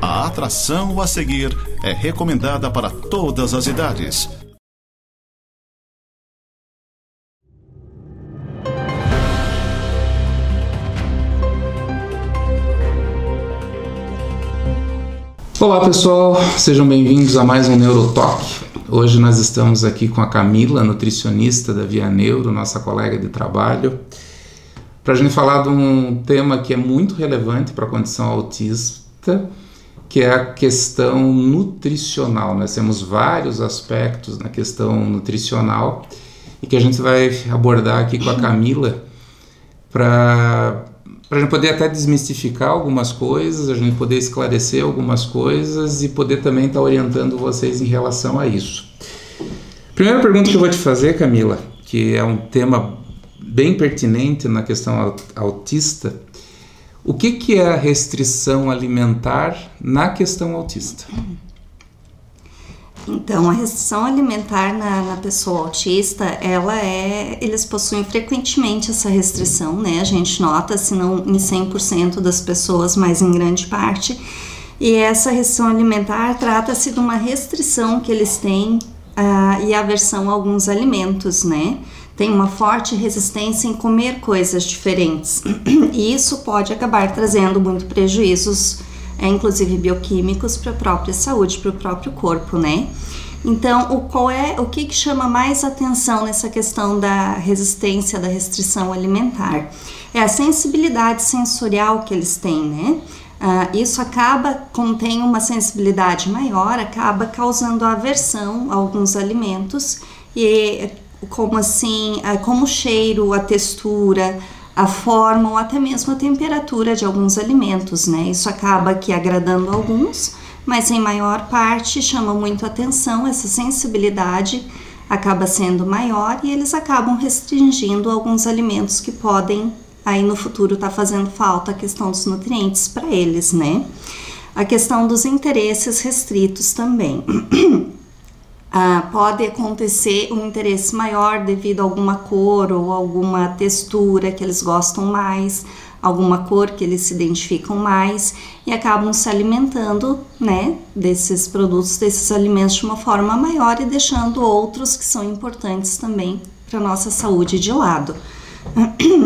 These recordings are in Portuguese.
A atração a seguir é recomendada para todas as idades. Olá pessoal, sejam bem-vindos a mais um Neurotalk. Hoje nós estamos aqui com a Camila, nutricionista da Via Neuro, nossa colega de trabalho, para a gente falar de um tema que é muito relevante para a condição autista, que é a questão nutricional. Nós temos vários aspectos na questão nutricional e que a gente vai abordar aqui com a Camila para a gente poder até desmistificar algumas coisas, a gente poder esclarecer algumas coisas e poder também estar orientando vocês em relação a isso. Primeira pergunta que eu vou te fazer, Camila, que é um tema bem pertinente na questão autista: o que é a restrição alimentar na questão autista? Então, a restrição alimentar na pessoa autista, eles possuem frequentemente essa restrição, né? A gente nota, se não em 100% das pessoas, mas em grande parte. E essa restrição alimentar trata-se de uma restrição que eles têm e aversão a alguns alimentos, né? Tem uma forte resistência em comer coisas diferentes. E isso pode acabar trazendo muito prejuízos, inclusive bioquímicos, para a própria saúde, para o próprio corpo, né? Então, o que chama mais atenção nessa questão da resistência, da restrição alimentar? É a sensibilidade sensorial que eles têm, né? Isso acaba, como tem uma sensibilidade maior, acaba causando aversão a alguns alimentos, e como o cheiro, a textura, a forma ou até mesmo a temperatura de alguns alimentos, né? Isso acaba aqui agradando alguns, mas em maior parte chama muito atenção, essa sensibilidade acaba sendo maior e eles acabam restringindo alguns alimentos que podem aí no futuro estar fazendo falta, a questão dos nutrientes para eles, né? A questão dos interesses restritos também. Pode acontecer um interesse maior devido a alguma cor ou alguma textura que eles gostam mais, alguma cor que eles se identificam mais e acabam se alimentando, né, desses produtos, desses alimentos de uma forma maior e deixando outros que são importantes também para a nossa saúde de lado.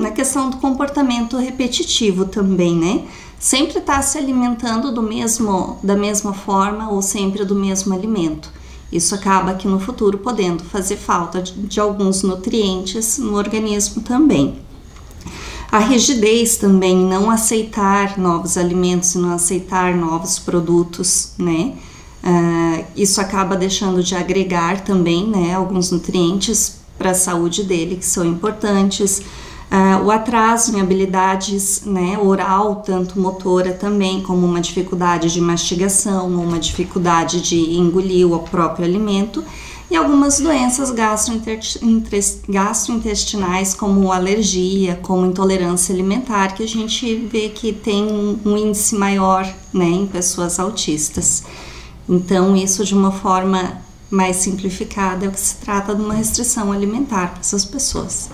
Na questão do comportamento repetitivo também, né? Sempre está se alimentando da mesma forma ou sempre do mesmo alimento. Isso acaba aqui no futuro podendo fazer falta de alguns nutrientes no organismo também. A rigidez também, não aceitar novos alimentos e não aceitar novos produtos, né? Isso acaba deixando de agregar também, né, alguns nutrientes para a saúde dele que são importantes. O atraso em habilidades, né, oral, tanto motora também, como uma dificuldade de mastigação, uma dificuldade de engolir o próprio alimento, e algumas doenças gastrointestinais, como alergia, como intolerância alimentar, que a gente vê que tem um índice maior, né, em pessoas autistas. Então, isso de uma forma mais simplificada é o que se trata de uma restrição alimentar para essas pessoas.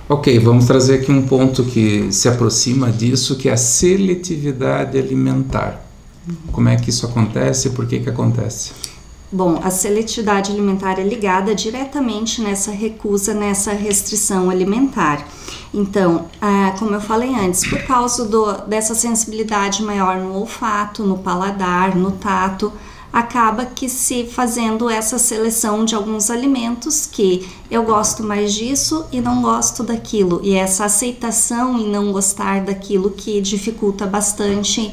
Ok, vamos trazer aqui um ponto que se aproxima disso, que é a seletividade alimentar. Como é que isso acontece e por que acontece? Bom, a seletividade alimentar é ligada diretamente nessa recusa, nessa restrição alimentar. Então, como eu falei antes, por causa dessa sensibilidade maior no olfato, no paladar, no tato, acaba que se fazendo essa seleção de alguns alimentos que eu gosto mais disso e não gosto daquilo, e essa aceitação em não gostar daquilo que dificulta bastante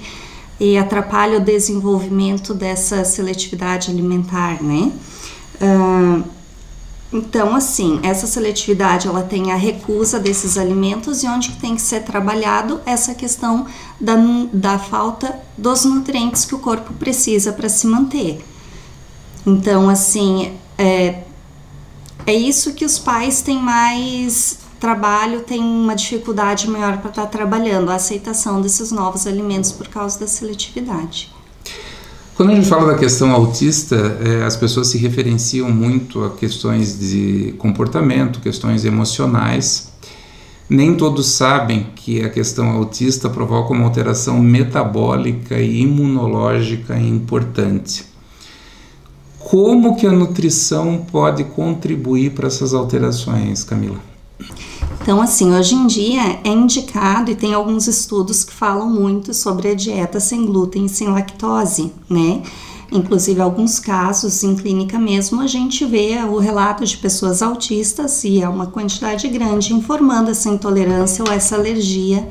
e atrapalha o desenvolvimento dessa seletividade alimentar, né? Então, assim, essa seletividade, ela tem a recusa desses alimentos, e onde tem que ser trabalhado essa questão da falta dos nutrientes que o corpo precisa para se manter. Então, assim, é isso que os pais têm mais trabalho, têm uma dificuldade maior para estar trabalhando, a aceitação desses novos alimentos por causa da seletividade. Quando a gente fala da questão autista, as pessoas se referenciam muito a questões de comportamento, questões emocionais, Nem todos sabem que a questão autista provoca uma alteração metabólica e imunológica importante. Como que a nutrição pode contribuir para essas alterações, Camila? Então, assim, hoje em dia é indicado, e tem alguns estudos que falam muito sobre a dieta sem glúten e sem lactose, né? Inclusive, alguns casos em clínica mesmo, a gente vê o relato de pessoas autistas, e é uma quantidade grande, informando essa intolerância ou essa alergia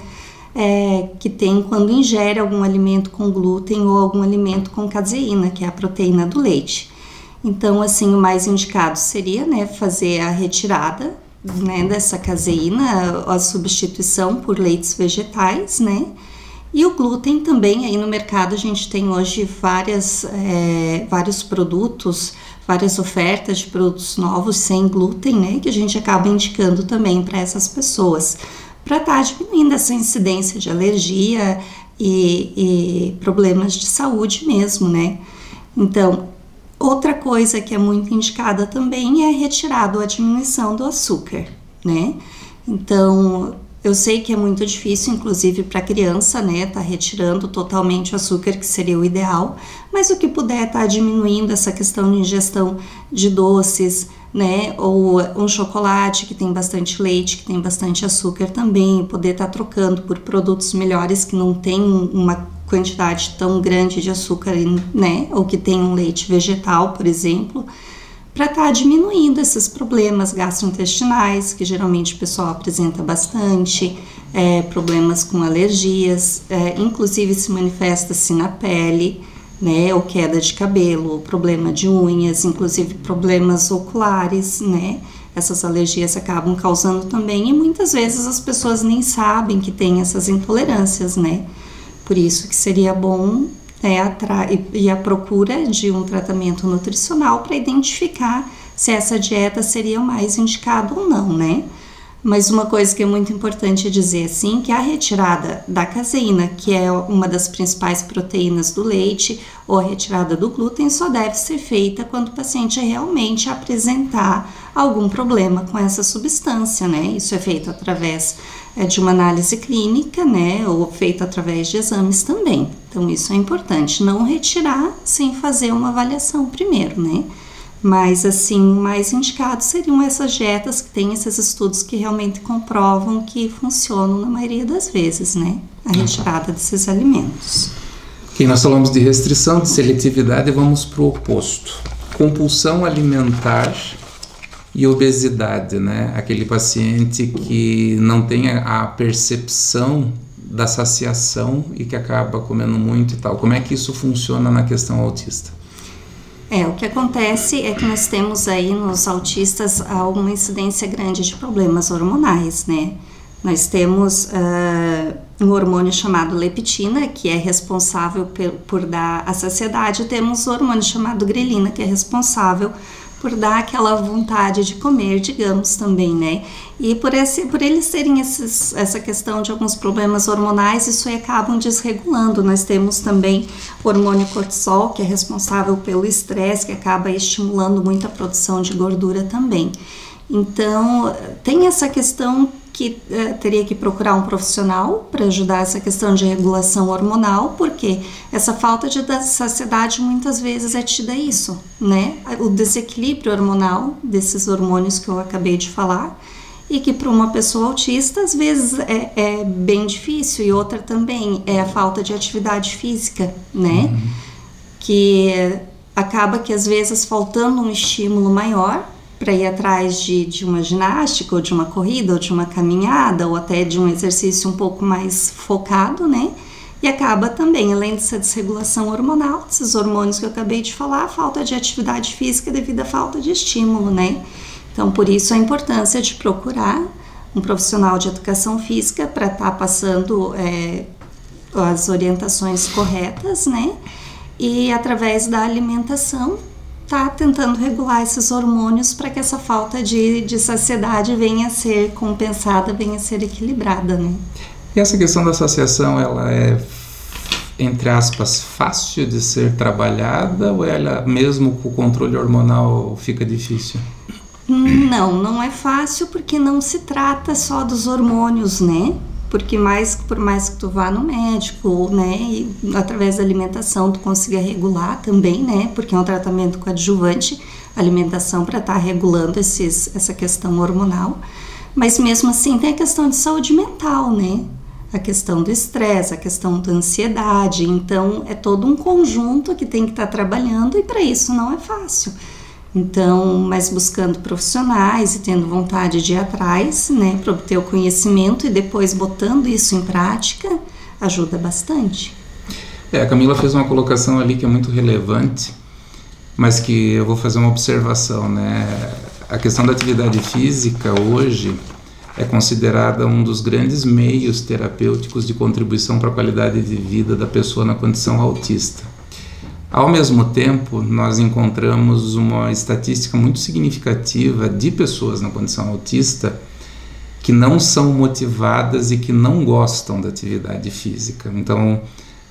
que tem quando ingere algum alimento com glúten ou algum alimento com caseína, que é a proteína do leite. Então, assim, o mais indicado seria, né, fazer a retirada, né, dessa caseína, a substituição por leites vegetais, né? E o glúten também, aí no mercado a gente tem hoje vários produtos, várias ofertas de produtos novos sem glúten, né, que a gente acaba indicando também para essas pessoas, para estar diminuindo essa incidência de alergia e problemas de saúde mesmo, né. Então, outra coisa que é muito indicada também é a retirada ou a diminuição do açúcar, né. Então, eu sei que é muito difícil, inclusive para criança, né, tá retirando totalmente o açúcar, que seria o ideal, mas o que puder tá diminuindo essa questão de ingestão de doces, né, ou um chocolate que tem bastante leite, que tem bastante açúcar também, poder estar trocando por produtos melhores que não tem uma quantidade tão grande de açúcar, né, ou que tem um leite vegetal, por exemplo, para estar diminuindo esses problemas gastrointestinais, que geralmente o pessoal apresenta bastante, problemas com alergias, inclusive se manifesta-se na pele, né, ou queda de cabelo, problema de unhas, inclusive problemas oculares, né, essas alergias acabam causando também, e muitas vezes as pessoas nem sabem que tem essas intolerâncias, né, por isso que seria bom e a procura de um tratamento nutricional para identificar se essa dieta seria o mais indicado ou não, né? Mas uma coisa que é muito importante dizer, assim, que a retirada da caseína, que é uma das principais proteínas do leite, ou a retirada do glúten, só deve ser feita quando o paciente realmente apresentar algum problema com essa substância, né? Isso é feito através de uma análise clínica, né? Ou feito através de exames também. Então, isso é importante, não retirar sem fazer uma avaliação primeiro, né? Mas, assim, o mais indicado seriam essas dietas que têm esses estudos que realmente comprovam que funcionam na maioria das vezes, né? A retirada desses alimentos. Ok, nós falamos de restrição, de seletividade, e vamos para o oposto. Compulsão alimentar e obesidade, né? Aquele paciente que não tem a percepção da saciação e que acaba comendo muito e tal. Como é que isso funciona na questão autista? O que acontece é que nós temos aí nos autistas uma incidência grande de problemas hormonais, né? Nós temos um hormônio chamado leptina, que é responsável por dar a saciedade, e temos o hormônio chamado grelina, que é responsável por dar aquela vontade de comer, digamos, também, né? E por eles terem essa questão de alguns problemas hormonais, isso aí acabam desregulando. Nós temos também o hormônio cortisol, que é responsável pelo estresse, que acaba estimulando muito a produção de gordura também. Então, tem essa questão que teria que procurar um profissional para ajudar essa questão de regulação hormonal, porque essa falta de saciedade muitas vezes é tida isso, né? O desequilíbrio hormonal desses hormônios que eu acabei de falar, e que para uma pessoa autista às vezes é bem difícil, e outra também é a falta de atividade física, né? Que acaba que às vezes faltando um estímulo maior para ir atrás de uma ginástica, ou de uma corrida, ou de uma caminhada, ou até de um exercício um pouco mais focado, né? E acaba também, além dessa desregulação hormonal, desses hormônios que eu acabei de falar, a falta de atividade física devido à falta de estímulo, né? Então, por isso a importância de procurar um profissional de educação física para estar passando as orientações corretas, né? E através da alimentação, tá tentando regular esses hormônios para que essa falta de saciedade venha a ser compensada, venha a ser equilibrada, né? E essa questão da saciação, ela é, entre aspas, fácil de ser trabalhada, ou ela mesmo com o controle hormonal fica difícil? Não é fácil porque não se trata só dos hormônios, né? Porque por mais que tu vá no médico, né, e através da alimentação tu consiga regular também, né? Porque é um tratamento coadjuvante, alimentação para estar regulando essa questão hormonal. Mas mesmo assim tem a questão de saúde mental, né? A questão do estresse, a questão da ansiedade. Então é todo um conjunto que tem que estar trabalhando e para isso não é fácil. Então, mas buscando profissionais e tendo vontade de ir atrás, né, para obter o conhecimento e depois botando isso em prática, ajuda bastante. A Camila fez uma colocação ali que é muito relevante, mas que eu vou fazer uma observação, né? A questão da atividade física hoje é considerada um dos grandes meios terapêuticos de contribuição para a qualidade de vida da pessoa na condição autista. Ao mesmo tempo, nós encontramos uma estatística muito significativa de pessoas na condição autista que não são motivadas e que não gostam da atividade física. Então,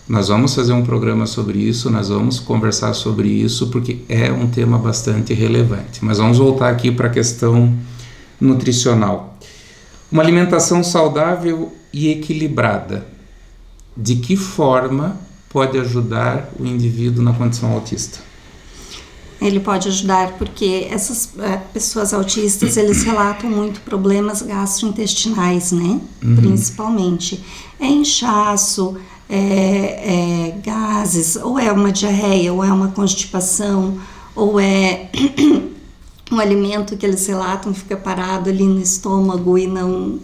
nós vamos fazer um programa sobre isso, nós vamos conversar sobre isso, porque é um tema bastante relevante. Mas vamos voltar aqui para a questão nutricional. Uma alimentação saudável e equilibrada. De que forma pode ajudar o indivíduo na condição autista? Ele pode ajudar porque essas pessoas autistas, eles relatam muito problemas gastrointestinais, né? Principalmente. É inchaço, gases, ou é uma diarreia, ou é uma constipação, ou é um alimento que eles relatam que fica parado ali no estômago e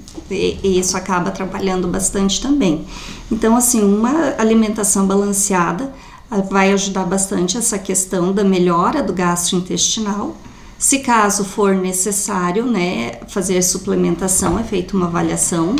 isso acaba atrapalhando bastante também. Então, assim, uma alimentação balanceada vai ajudar bastante essa questão da melhora do gastrointestinal. Se caso for necessário, né, fazer suplementação, é feita uma avaliação,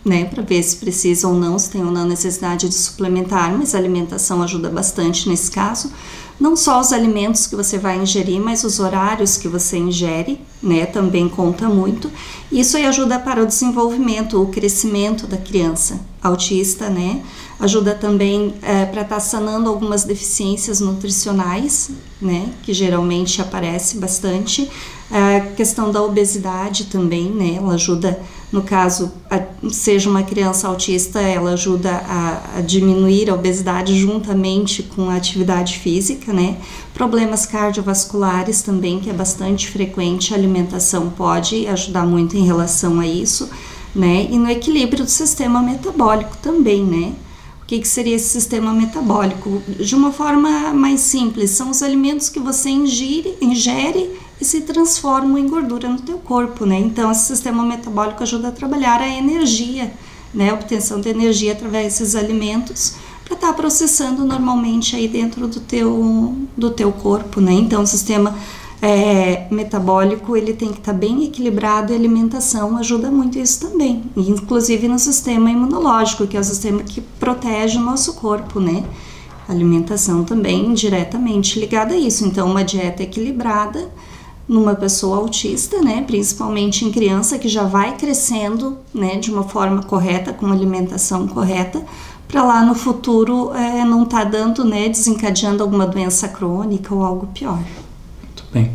né, para ver se precisa ou não, se tem ou não necessidade de suplementar, mas a alimentação ajuda bastante nesse caso. Não só os alimentos que você vai ingerir, mas os horários que você ingere, né, também conta muito. Isso aí ajuda para o desenvolvimento, o crescimento da criança autista, né? Ajuda também para estar sanando algumas deficiências nutricionais, né, que geralmente aparece bastante. A questão da obesidade também, né, ela ajuda, no caso, seja uma criança autista, ela ajuda a diminuir a obesidade juntamente com a atividade física, né. Problemas cardiovasculares também, que é bastante frequente, a alimentação pode ajudar muito em relação a isso, né, e no equilíbrio do sistema metabólico também, né. O que seria esse sistema metabólico? De uma forma mais simples, são os alimentos que você ingere e se transformam em gordura no teu corpo, né? Então, esse sistema metabólico ajuda a trabalhar a energia, né? A obtenção de energia através desses alimentos para estar processando normalmente aí dentro do teu corpo, né? Então, o sistema metabólico, ele tem que estar bem equilibrado e a alimentação ajuda muito isso também, inclusive no sistema imunológico, que é o sistema que protege o nosso corpo, né? A alimentação também diretamente ligada a isso. Então, uma dieta equilibrada numa pessoa autista, né, principalmente em criança que já vai crescendo, né, de uma forma correta, com uma alimentação correta, para lá no futuro não tá dando, né, desencadeando alguma doença crônica ou algo pior. Muito bem.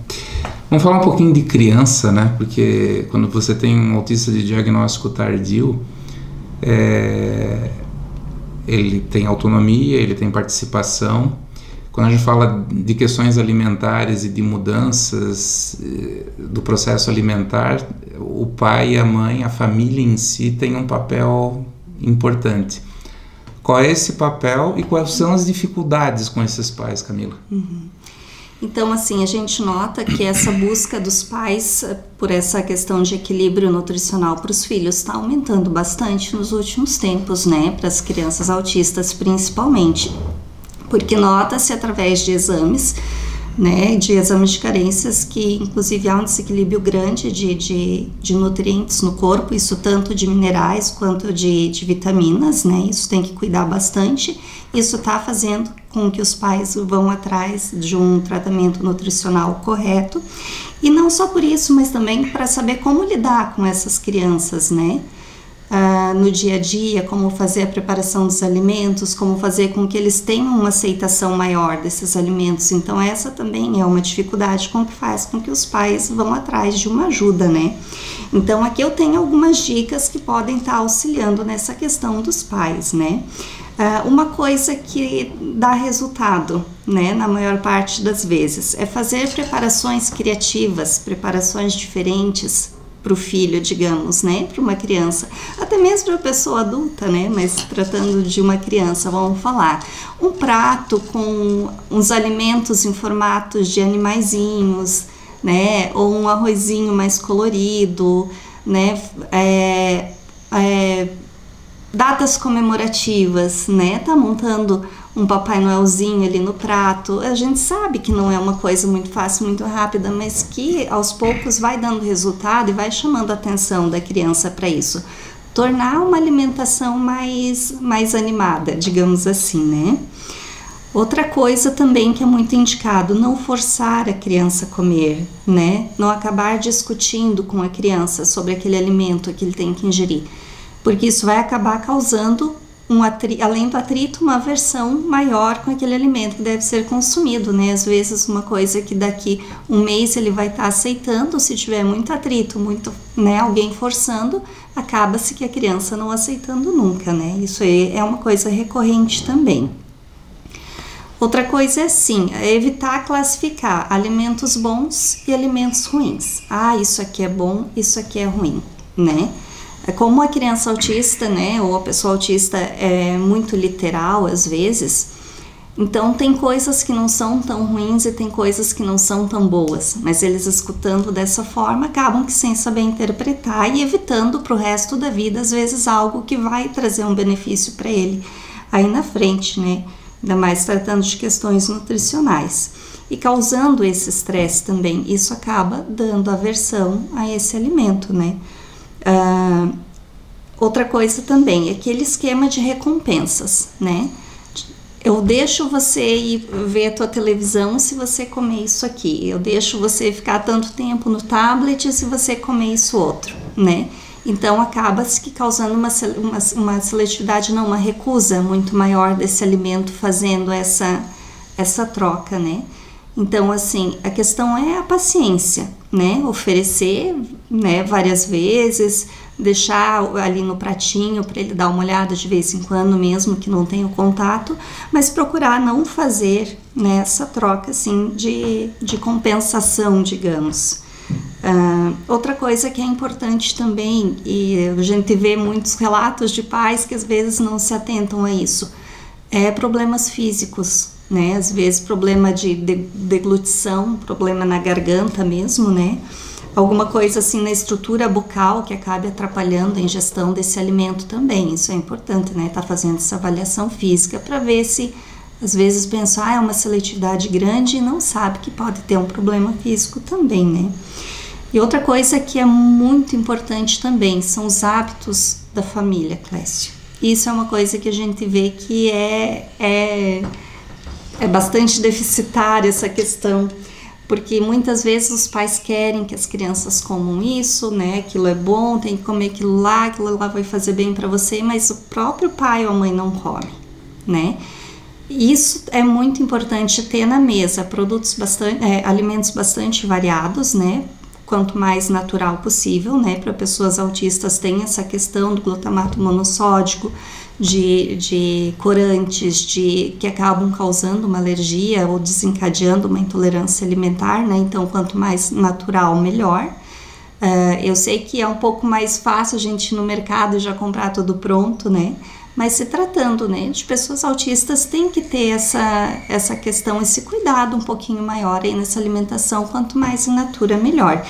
Vamos falar um pouquinho de criança, né, porque quando você tem um autista de diagnóstico tardio, ele tem autonomia, ele tem participação. Quando a gente fala de questões alimentares e de mudanças do processo alimentar, o pai e a mãe, a família em si, tem um papel importante. Qual é esse papel e quais são as dificuldades com esses pais, Camila? Então, assim, a gente nota que essa busca dos pais por essa questão de equilíbrio nutricional para os filhos está aumentando bastante nos últimos tempos, né? Para as crianças autistas, principalmente. Porque nota-se através de exames, né, de exames de carências, que inclusive há um desequilíbrio grande de nutrientes no corpo, isso tanto de minerais quanto de vitaminas, né, isso tem que cuidar bastante. Isso está fazendo com que os pais vão atrás de um tratamento nutricional correto, e não só por isso, mas também para saber como lidar com essas crianças, né. no dia a dia, como fazer a preparação dos alimentos, como fazer com que eles tenham uma aceitação maior desses alimentos. Então essa também é uma dificuldade com que faz com que os pais vão atrás de uma ajuda, né? Então aqui eu tenho algumas dicas que podem estar auxiliando nessa questão dos pais, né? Uma coisa que dá resultado, né, na maior parte das vezes, é fazer preparações criativas, preparações diferentes para o filho, digamos, né, para uma criança, até mesmo para a pessoa adulta, né, mas tratando de uma criança, vamos falar, um prato com uns alimentos em formatos de animaizinhos, né, ou um arrozinho mais colorido, né, datas comemorativas, né? Tá montando um Papai Noelzinho ali no prato. A gente sabe que não é uma coisa muito fácil, muito rápida, mas que aos poucos vai dando resultado e vai chamando a atenção da criança para isso. Tornar uma alimentação mais animada, digamos assim, né? Outra coisa também que é muito indicado, não forçar a criança a comer, né? Não acabar discutindo com a criança sobre aquele alimento que ele tem que ingerir, porque isso vai acabar causando, além do atrito, uma aversão maior com aquele alimento que deve ser consumido, né? Às vezes uma coisa que daqui um mês ele vai estar aceitando, se tiver muito atrito, né, alguém forçando, acaba-se que a criança não aceitando nunca, né? Isso aí é uma coisa recorrente também. Outra coisa é sim, evitar classificar alimentos bons e alimentos ruins. Ah, isso aqui é bom, isso aqui é ruim, né? Como a criança autista, né, ou a pessoa autista é muito literal às vezes, então tem coisas que não são tão ruins e tem coisas que não são tão boas, mas eles escutando dessa forma acabam que sem saber interpretar e evitando para o resto da vida às vezes algo que vai trazer um benefício para ele aí na frente, né, ainda mais tratando de questões nutricionais. E causando esse estresse também, isso acaba dando aversão a esse alimento, né. Outra coisa também, aquele esquema de recompensas, né? Eu deixo você ir ver a tua televisão se você comer isso aqui, eu deixo você ficar tanto tempo no tablet se você comer isso outro, né? Então acaba-se que causando uma seletividade, não, uma recusa muito maior desse alimento, fazendo essa troca, né? Então, assim, a questão é a paciência, né? Oferecer, né, várias vezes, deixar ali no pratinho para ele dar uma olhada de vez em quando, mesmo que não tenha o contato, mas procurar não fazer, né, essa troca, assim, de compensação, digamos. Outra coisa que é importante também, e a gente vê muitos relatos de pais que às vezes não se atentam a isso, é problemas físicos, né? Às vezes problema de deglutição, problema na garganta mesmo, né? Alguma coisa assim na estrutura bucal que acabe atrapalhando a ingestão desse alimento também. Isso é importante, né? Tá fazendo essa avaliação física para ver se, às vezes, pensa, é uma seletividade grande e não sabe que pode ter um problema físico também, né? E outra coisa que é muito importante também são os hábitos da família, Clécio. Isso é uma coisa que a gente vê que é bastante deficitária essa questão, porque muitas vezes os pais querem que as crianças comam isso, né, aquilo é bom, tem que comer aquilo lá vai fazer bem para você, mas o próprio pai ou a mãe não come, né? Isso é muito importante ter na mesa, alimentos bastante variados, né, quanto mais natural possível, né, para pessoas autistas tem essa questão do glutamato monossódico, de corantes, que acabam causando uma alergia ou desencadeando uma intolerância alimentar, né? Então, quanto mais natural, melhor. Eu sei que é um pouco mais fácil a gente ir no mercado e já comprar tudo pronto, né? Mas se tratando, né, de pessoas autistas, tem que ter essa questão, esse cuidado um pouquinho maior aí nessa alimentação, quanto mais in natura, melhor.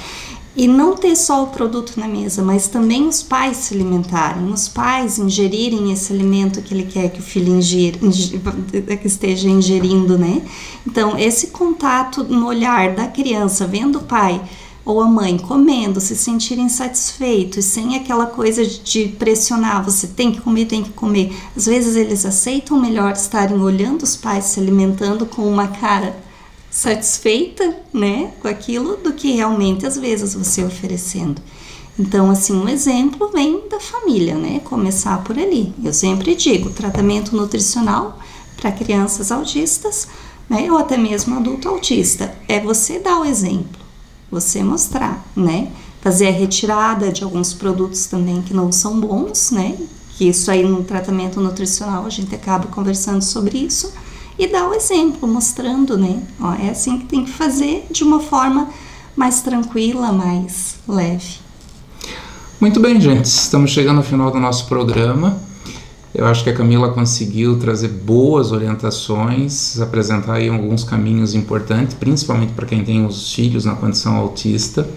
E não ter só o produto na mesa, mas também os pais se alimentarem, os pais ingerirem esse alimento que ele quer que o filho que esteja ingerindo, né? Então, esse contato no olhar da criança, vendo o pai ou a mãe comendo, se sentirem satisfeitos, sem aquela coisa de pressionar, você tem que comer, tem que comer. Às vezes eles aceitam melhor estarem olhando os pais se alimentando com uma cara satisfeita, né, com aquilo, do que realmente às vezes você oferecendo. Então, assim, um exemplo vem da família, né? Começar por ali. Eu sempre digo, tratamento nutricional para crianças autistas, né? Ou até mesmo adulto autista. É você dar o exemplo, você mostrar, né? Fazer a retirada de alguns produtos também que não são bons, né? Que isso aí no tratamento nutricional a gente acaba conversando sobre isso. E dar o exemplo, mostrando, né? Ó, é assim que tem que fazer de uma forma mais tranquila, mais leve. Muito bem, gente, estamos chegando ao final do nosso programa. Eu acho que a Camila conseguiu trazer boas orientações, apresentar aí alguns caminhos importantes, principalmente para quem tem os filhos na condição autista.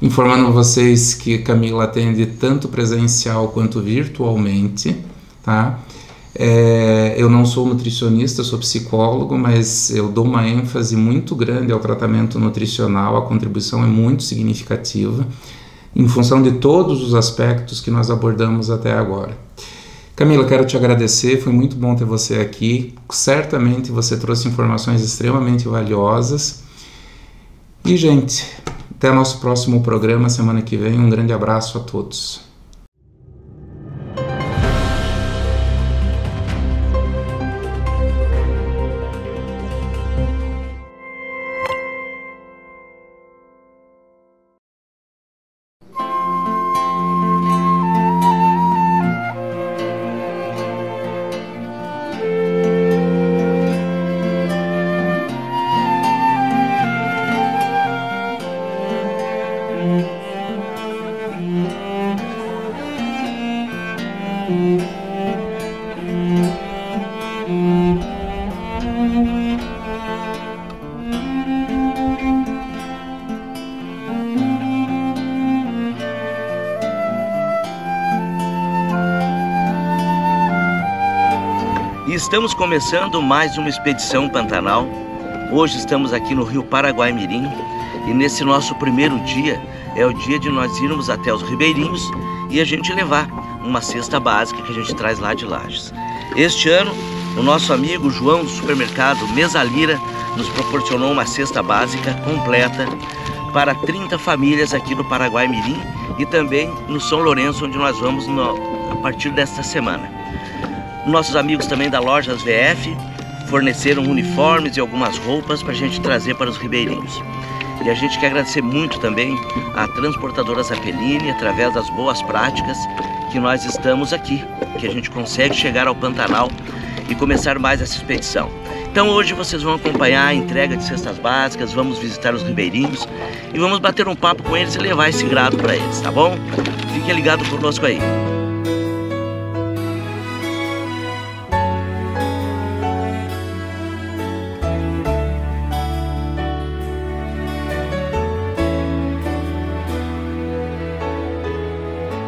Informando vocês que a Camila atende tanto presencial quanto virtualmente, tá? Eu não sou nutricionista, sou psicólogo, mas eu dou uma ênfase muito grande ao tratamento nutricional, a contribuição é muito significativa, em função de todos os aspectos que nós abordamos até agora. Camila, quero te agradecer, foi muito bom ter você aqui, certamente você trouxe informações extremamente valiosas. E, gente, até nosso próximo programa, semana que vem, um grande abraço a todos. Estamos começando mais uma expedição Pantanal. Hoje estamos aqui no Rio Paraguai-Mirim e nesse nosso primeiro dia é o dia de nós irmos até os ribeirinhos e a gente levar uma cesta básica que a gente traz lá de Lages. Este ano, o nosso amigo João do supermercado Mesalira nos proporcionou uma cesta básica completa para 30 famílias aqui no Paraguai-Mirim e também no São Lourenço, onde nós vamos a partir desta semana. Nossos amigos também da Lojas VF forneceram uniformes e algumas roupas para a gente trazer para os ribeirinhos. E a gente quer agradecer muito também à transportadora Zeppelin, através das boas práticas que nós estamos aqui, que a gente consegue chegar ao Pantanal e começar mais essa expedição. Então hoje vocês vão acompanhar a entrega de cestas básicas, vamos visitar os ribeirinhos e vamos bater um papo com eles e levar esse grado para eles, tá bom? Fique ligado conosco aí.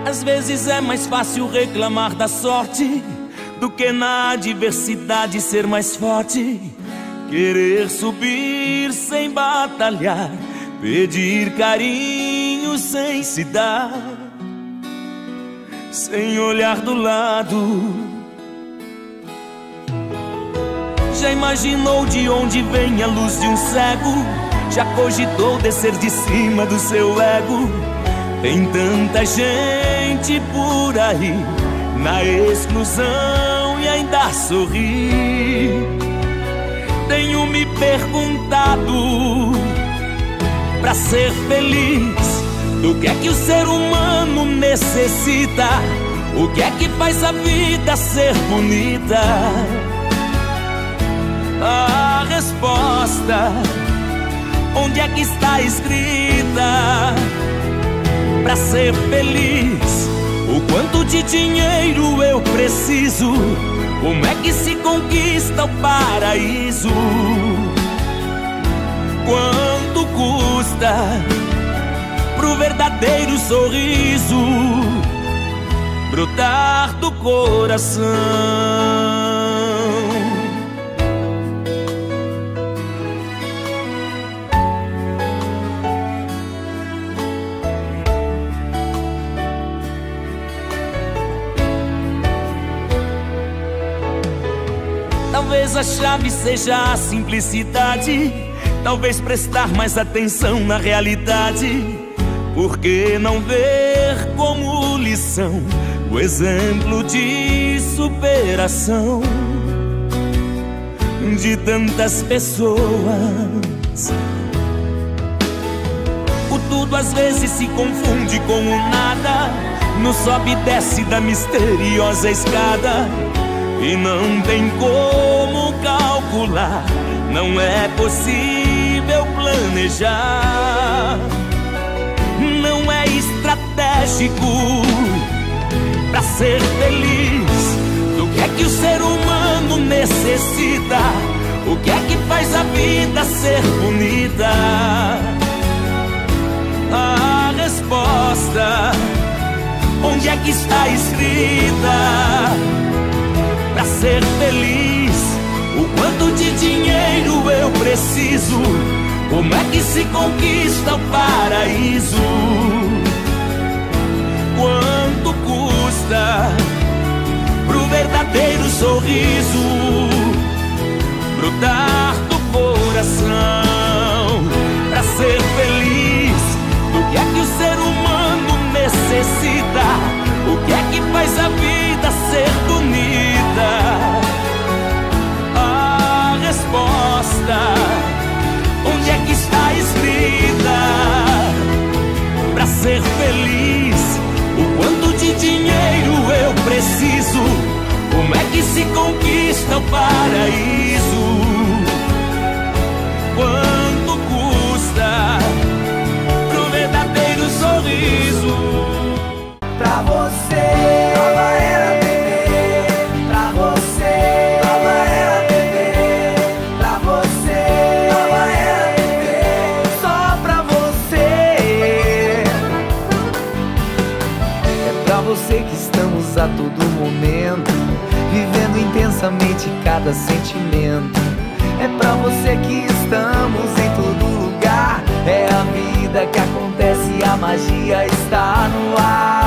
Às vezes é mais fácil reclamar da sorte do que na adversidade ser mais forte. Querer subir sem batalhar, pedir carinho sem se dar, sem olhar do lado. Já imaginou de onde vem a luz de um cego? Já cogitou descer de cima do seu ego? Tem tanta gente por aí na exclusão e ainda sorri. Tenho me perguntado, pra ser feliz, do que é que o ser humano necessita? O que é que faz a vida ser bonita? A resposta, onde é que está escrita? Pra ser feliz, o quanto de dinheiro eu preciso? Como é que se conquista o paraíso? Quanto custa pro verdadeiro sorriso brotar do coração? Talvez a chave seja a simplicidade, talvez prestar mais atenção na realidade. Por que não ver ter como lição o exemplo de superação de tantas pessoas. O tudo às vezes se confunde com o nada, no sobe e desce da misteriosa escada, e não tem como calcular, não é possível planejar. Não é estratégico pra ser feliz. Do que é que o ser humano necessita? O que é que faz a vida ser bonita? A resposta, onde é que está escrita? Pra ser feliz, o quanto de dinheiro eu preciso? Como é que se conquista o paraíso? Quanto custa pro verdadeiro sorriso brotar do coração? Pra ser feliz, do que é que o ser humano necessita? O que é que faz a vida ser bonita? A resposta, onde é que está escrita? Pra ser feliz, o quanto de dinheiro eu preciso? Como é que se conquista o paraíso? Quanto custa pro verdadeiro sorriso? Pra você, nova era bebê. Pra você, nova era bebê. Pra você, nova era bebê. Só pra você. É pra você que estamos a todo momento, vivendo intensamente cada sentimento. É pra você que estamos em todo lugar. É a vida que acontece, a magia está no ar.